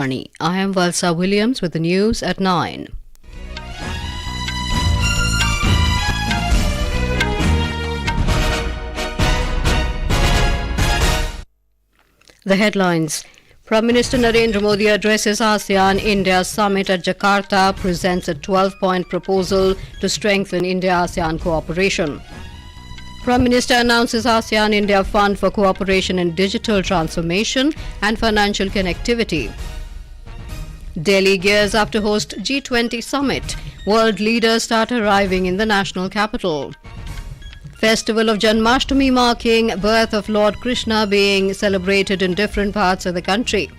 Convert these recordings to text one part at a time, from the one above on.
I am Valsa Williams with the news at 9. The headlines. Prime Minister Narendra Modi addresses ASEAN-India Summit at Jakarta, presents a 12-point proposal to strengthen India-ASEAN cooperation. Prime Minister announces ASEAN-India Fund for Cooperation in Digital Transformation and Financial Connectivity. Delhi gears up to host G20 Summit. World leaders start arriving in the national capital. Festival of Janmashtami marking birth of Lord Krishna being celebrated in different parts of the country.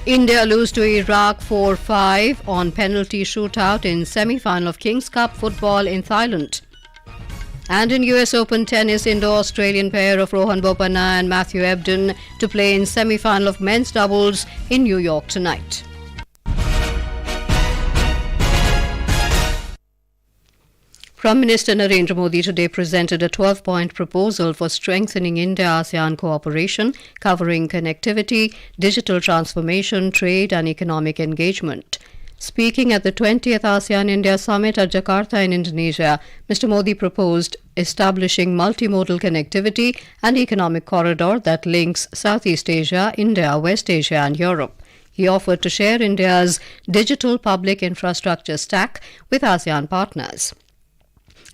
India lose to Iraq 4-5 on penalty shootout in Semifinal of Kings Cup football in Thailand. And in US Open tennis, Indo-Australian pair of Rohan Bopanna and Matthew Ebden to play in semi-final of men's doubles in New York tonight. Prime Minister Narendra Modi today presented a 12-point proposal for strengthening India-ASEAN cooperation, covering connectivity, digital transformation, trade and economic engagement. Speaking at the 20th ASEAN-India Summit at Jakarta in Indonesia, Mr. Modi proposed establishing multimodal connectivity and economic corridor that links Southeast Asia, India, West Asia and Europe. He offered to share India's digital public infrastructure stack with ASEAN partners.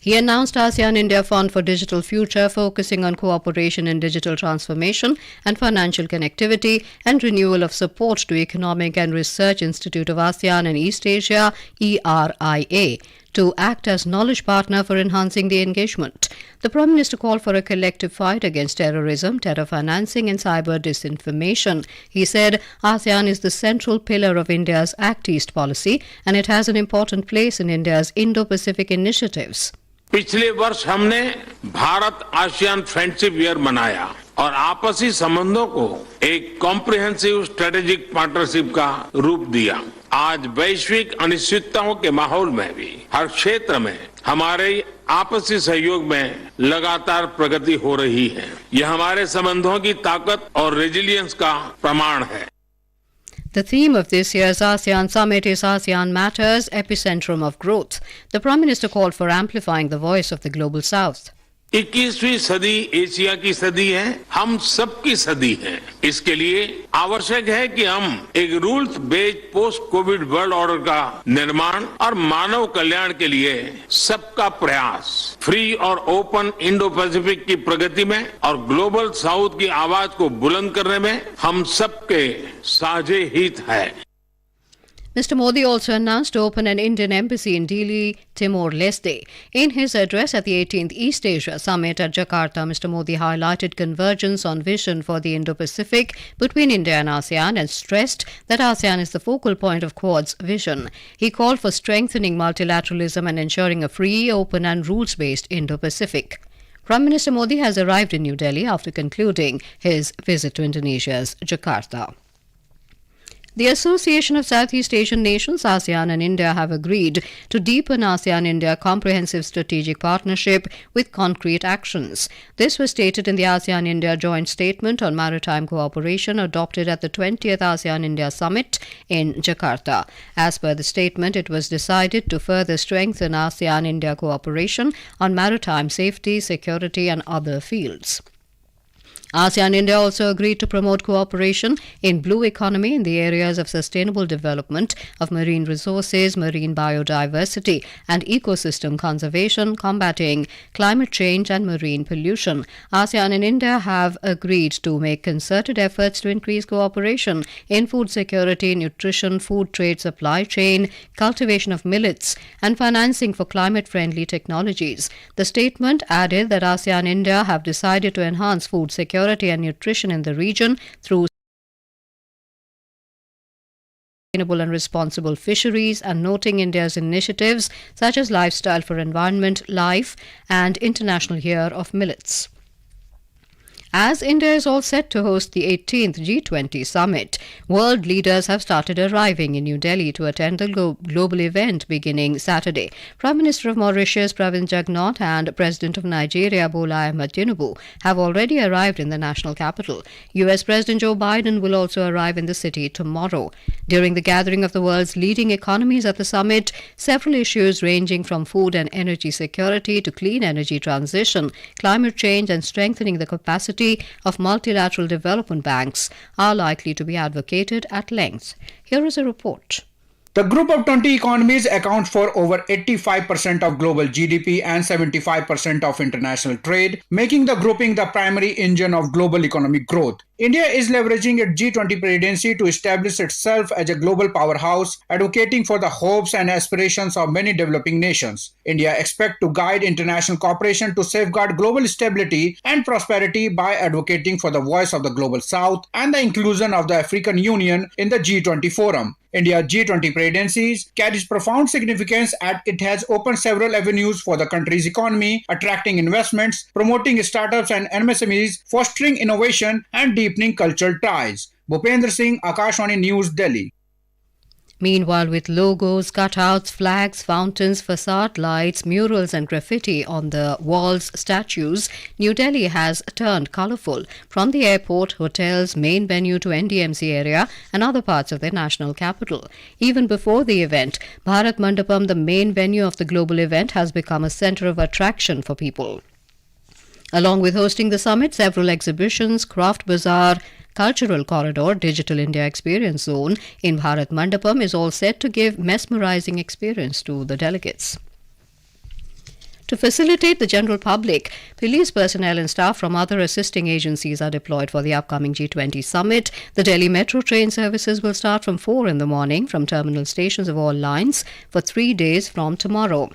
He announced ASEAN-India Fund for Digital Future, focusing on cooperation in digital transformation and financial connectivity and renewal of support to Economic and Research Institute of ASEAN and East Asia, ERIA, to act as knowledge partner for enhancing the engagement. The Prime Minister called for a collective fight against terrorism, terror financing and cyber disinformation. He said ASEAN is the central pillar of India's Act East policy and it has an important place in India's Indo-Pacific initiatives. पिछले वर्ष हमने Bharat ASEAN friendship year मनाया और आपसी संबंधों को एक comprehensive strategic partnership का रूप दिया। आज वैश्विक अनिश्चितताओं के माहौल में भी हर क्षेत्र में हमारे आपसी सहयोग में लगातार प्रगति हो रही है। यह हमारे संबंधों की ताकत और रेजिलियंस का प्रमाण है। The theme of this year's ASEAN Summit is ASEAN Matters, Epicentrum of Growth. The Prime Minister called for amplifying the voice of the Global South. 21वीं सदी एशिया की सदी है, हम सबकी सदी है। इसके लिए आवश्यक है कि हम एक rules based post Covid world order का निर्माण और मानव कल्याण के लिए सबका प्रयास, फ्री और ओपन इंडो पैसिफिक की प्रगति में और ग्लोबल साउथ की आवाज को बुलंद करने में हम सबके साझे हित है। Mr. Modi also announced to open an Indian embassy in Dili, Timor-Leste. In his address at the 18th East Asia Summit at Jakarta, Mr. Modi highlighted convergence on vision for the Indo-Pacific between India and ASEAN and stressed that ASEAN is the focal point of Quad's vision. He called for strengthening multilateralism and ensuring a free, open and rules-based Indo-Pacific. Prime Minister Modi has arrived in New Delhi after concluding his visit to Indonesia's Jakarta. The Association of Southeast Asian Nations, ASEAN and India have agreed to deepen ASEAN-India comprehensive strategic partnership with concrete actions. This was stated in the ASEAN-India Joint Statement on Maritime Cooperation adopted at the 20th ASEAN-India Summit in Jakarta. As per the statement, it was decided to further strengthen ASEAN-India cooperation on maritime safety, security and other fields. ASEAN-India also agreed to promote cooperation in blue economy in the areas of sustainable development of marine resources, marine biodiversity and ecosystem conservation, combating climate change and marine pollution. ASEAN and India have agreed to make concerted efforts to increase cooperation in food security, nutrition, food trade supply chain, cultivation of millets and financing for climate-friendly technologies. The statement added that ASEAN and India have decided to enhance food security and nutrition in the region through sustainable and responsible fisheries and noting India's initiatives such as Lifestyle for Environment, LIFE and International Year of Millets. As India is all set to host the 18th G20 Summit, world leaders have started arriving in New Delhi to attend the global event beginning Saturday. Prime Minister of Mauritius, Pravind Jugnauth, and President of Nigeria, Bola Ahmed Tinubu, have already arrived in the national capital. US President Joe Biden will also arrive in the city tomorrow. During the gathering of the world's leading economies at the summit, several issues ranging from food and energy security to clean energy transition, climate change, and strengthening the capacity of multilateral development banks are likely to be advocated at length. Here is a report. The group of 20 economies account for over 85% of global GDP and 75% of international trade, making the grouping the primary engine of global economic growth. India is leveraging its G20 presidency to establish itself as a global powerhouse, advocating for the hopes and aspirations of many developing nations. India expects to guide international cooperation to safeguard global stability and prosperity by advocating for the voice of the Global South and the inclusion of the African Union in the G20 forum. India's G20 presidency carries profound significance as it has opened several avenues for the country's economy, attracting investments, promoting startups and MSMEs, fostering innovation, and deepening cultural ties. Bhupendra Singh, Akashvani News, Delhi. Meanwhile, with logos, cutouts, flags, fountains, facade lights, murals and graffiti on the walls, statues, New Delhi has turned colourful. From the airport, hotels, main venue to NDMC area and other parts of the national capital. Even before the event, Bharat Mandapam, the main venue of the global event, has become a centre of attraction for people. Along with hosting the summit, several exhibitions, craft bazaar, Cultural Corridor, Digital India Experience Zone in Bharat Mandapam is all set to give mesmerizing experience to the delegates. To facilitate the general public, police personnel and staff from other assisting agencies are deployed for the upcoming G20 Summit. The Delhi Metro train services will start from 4 in the morning from terminal stations of all lines for 3 days from tomorrow.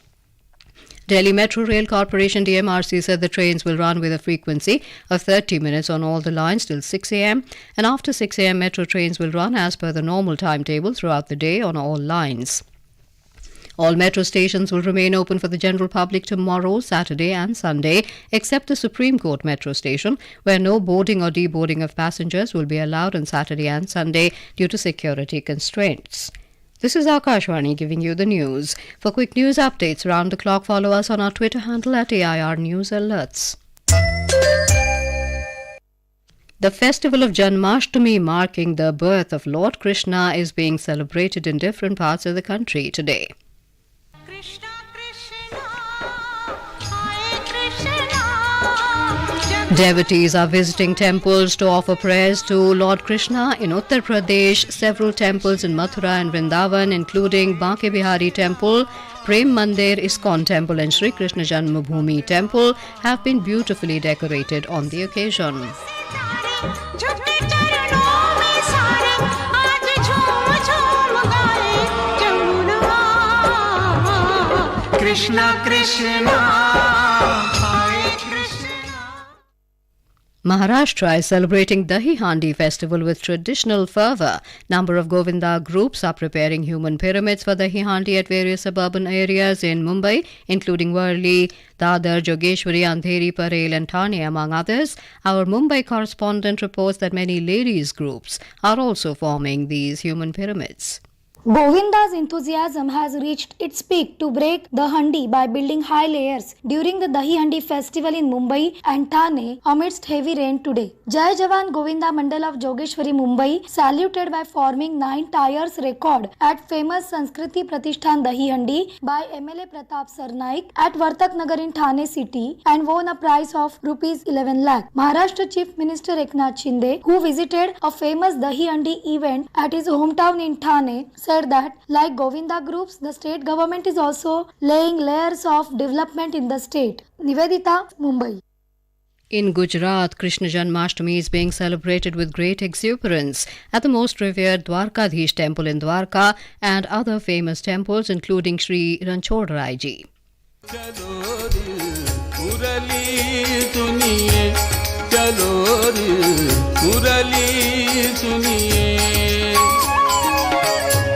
Delhi Metro Rail Corporation DMRC said the trains will run with a frequency of 30 minutes on all the lines till 6 a.m. and after 6 a.m. metro trains will run as per the normal timetable throughout the day on all lines. All metro stations will remain open for the general public tomorrow, Saturday and Sunday, except the Supreme Court metro station, where no boarding or deboarding of passengers will be allowed on Saturday and Sunday due to security constraints. This is Akashvani giving you the news. For quick news updates around the clock, follow us on our Twitter handle at AIR News Alerts. The festival of Janmashtami, marking the birth of Lord Krishna, is being celebrated in different parts of the country today. Devotees are visiting temples to offer prayers to Lord Krishna in Uttar Pradesh. Several temples in Mathura and Vrindavan, including Banke Bihari Temple, Prem Mandir, ISKCON Temple and Shri Krishna Janmabhoomi Temple, have been beautifully decorated on the occasion. Krishna Krishna. Maharashtra is celebrating Dahi Handi festival with traditional fervour. Number of Govinda groups are preparing human pyramids for Dahi Handi at various suburban areas in Mumbai, including Worli, Dadar, Jogeshwari, Andheri, Parel and Thane, among others. Our Mumbai correspondent reports that many ladies groups are also forming these human pyramids. Govinda's enthusiasm has reached its peak to break the Handi by building high layers during the Dahi Handi festival in Mumbai and Thane amidst heavy rain today. Jai Jawan Govinda Mandal of Jogeshwari, Mumbai saluted by forming 9 tires record at famous Sanskriti Pratishthan Dahi Handi by MLA Pratap Sarnaik at Vartak Nagar in Thane city and won a prize of Rs 11 lakh. Maharashtra Chief Minister Eknath Shinde, who visited a famous Dahi Handi event at his hometown in Thane, said that like Govinda groups, the state government is also laying layers of development in the state. Nivedita, Mumbai. In Gujarat, Krishna Janmashtami is being celebrated with great exuberance at the most revered Dwarkadhish temple in Dwarka and other famous temples including Sri Ranchod Ji.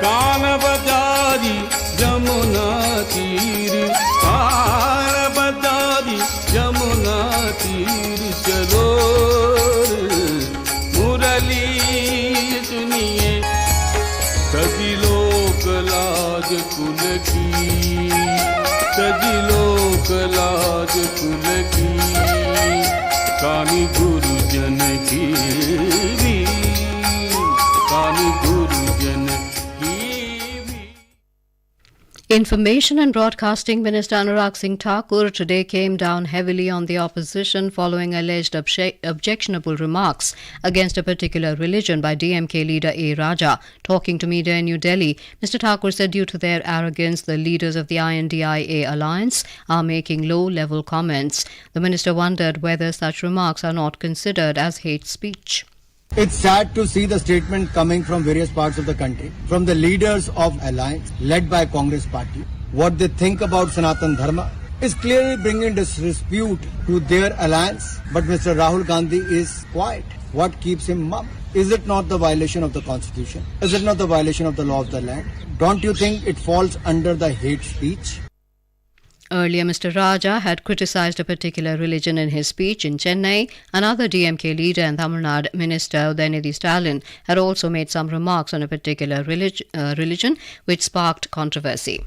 कान बजारी जमुना तीर कान बजारी जमुना तीर चलो कुल की तजी लोक लाज कुल की कानी गुरुजन की भी कानी गुरुजन की भी. Information and Broadcasting Minister Anurag Singh Thakur today came down heavily on the opposition following alleged objectionable remarks against a particular religion by DMK leader A. Raja. Talking to media in New Delhi, Mr. Thakur said due to their arrogance, the leaders of the India-ASEAN alliance are making low-level comments. The minister wondered whether such remarks are not considered as hate speech. It's sad to see the statement coming from various parts of the country, from the leaders of alliance led by Congress party. What they think about Sanatan Dharma is clearly bringing disrepute to their alliance. But Mr. Rahul Gandhi is quiet. What keeps him mum? Is it not the violation of the constitution? Is it not the violation of the law of the land? Don't you think it falls under the hate speech? Earlier, Mr. Raja had criticized a particular religion in his speech in Chennai. Another DMK leader and Tamil Nadu Minister Udayanidhi Stalin had also made some remarks on a particular religion, which sparked controversy.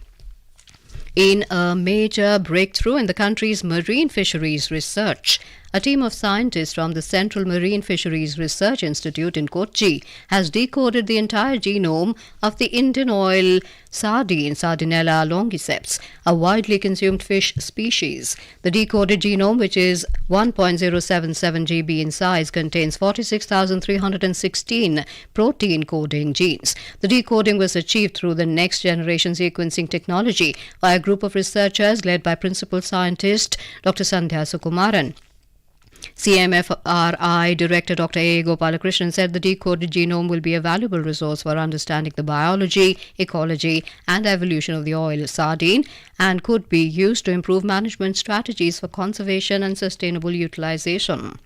In a major breakthrough in the country's marine fisheries research, a team of scientists from the Central Marine Fisheries Research Institute in Kochi has decoded the entire genome of the Indian oil sardine, Sardinella longiceps, a widely consumed fish species. The decoded genome, which is 1.077 GB in size, contains 46,316 protein coding genes. The decoding was achieved through the next generation sequencing technology by a group of researchers led by principal scientist Dr. Sandhya Sukumaran. CMFRI Director Dr. A. Gopalakrishnan said the decoded genome will be a valuable resource for understanding the biology, ecology and evolution of the oil sardine and could be used to improve management strategies for conservation and sustainable utilization.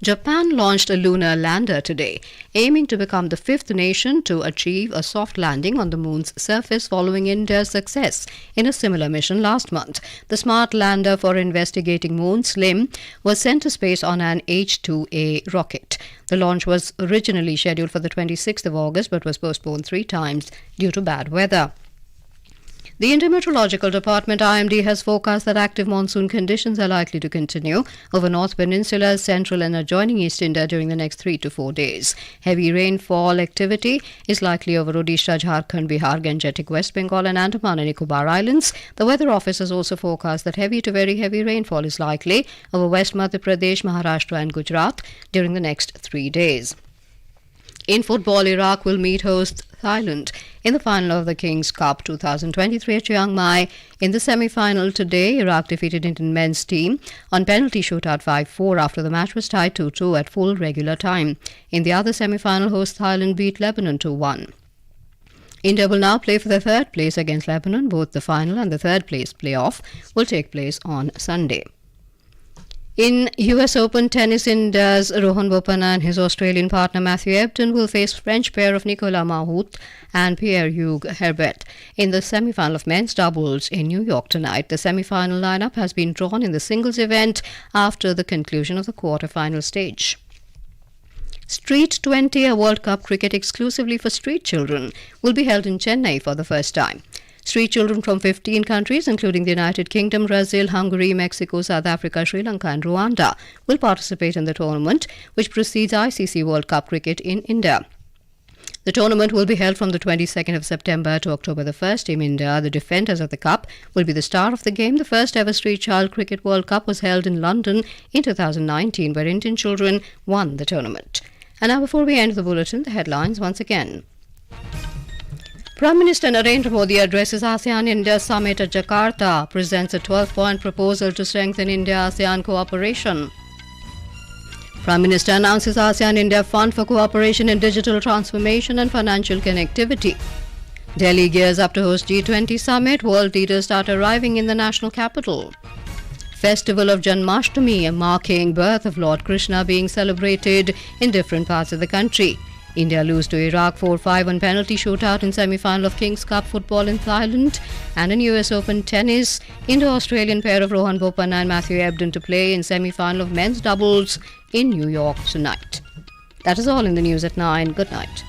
Japan launched a lunar lander today, aiming to become the fifth nation to achieve a soft landing on the moon's surface following India's success in a similar mission last month. The smart lander for investigating Moon's limb was sent to space on an H-2A rocket. The launch was originally scheduled for the 26th of August but was postponed 3 times due to bad weather. The Indian Meteorological Department IMD has forecast that active monsoon conditions are likely to continue over North Peninsula, Central and adjoining East India during the next 3 to 4 days. Heavy rainfall activity is likely over Odisha, Jharkhand, Bihar, Gangetic, West Bengal and Andaman and Nicobar Islands. The Weather Office has also forecast that heavy to very heavy rainfall is likely over West Madhya Pradesh, Maharashtra and Gujarat during the next 3 days. In football, Iraq will meet host Thailand in the final of the Kings Cup 2023 at Chiang Mai. In the semi-final today, Iraq defeated Indian men's team on penalty shootout 5-4 after the match was tied 2-2 at full regular time. In the other semi-final, host Thailand beat Lebanon 2-1. India will now play for the third place against Lebanon. Both the final and the third place playoff will take place on Sunday. In US Open tennis, India's Rohan Bopanna and his Australian partner Matthew Ebden will face French pair of Nicolas Mahut and Pierre-Hugues Herbert in the semi-final of men's doubles in New York tonight. The semi-final lineup has been drawn in the singles event after the conclusion of the quarter-final stage. Street 20, a World Cup cricket exclusively for street children, will be held in Chennai for the first time. Street children from 15 countries, including the United Kingdom, Brazil, Hungary, Mexico, South Africa, Sri Lanka and Rwanda, will participate in the tournament, which precedes ICC World Cup cricket in India. The tournament will be held from the 22nd of September to October the 1st. Team India, the defenders of the Cup, will be the star of the game. The first ever Street Child Cricket World Cup was held in London in 2019, where Indian children won the tournament. And now, before we end the bulletin, the headlines once again. Prime Minister Narendra Modi addresses ASEAN-India Summit at Jakarta, presents a 12-point proposal to strengthen India-ASEAN cooperation. Prime Minister announces ASEAN-India Fund for Cooperation in Digital Transformation and Financial Connectivity. Delhi gears up to host G20 Summit. World leaders start arriving in the national capital. Festival of Janmashtami, marking birth of Lord Krishna, being celebrated in different parts of the country. India lose to Iraq 4-5 on penalty shootout in semi-final of Kings Cup football in Thailand. And in US Open tennis, Indo-Australian pair of Rohan Bopanna and Matthew Ebden to play in semi-final of men's doubles in New York tonight. That is all in the news at 9. Good night.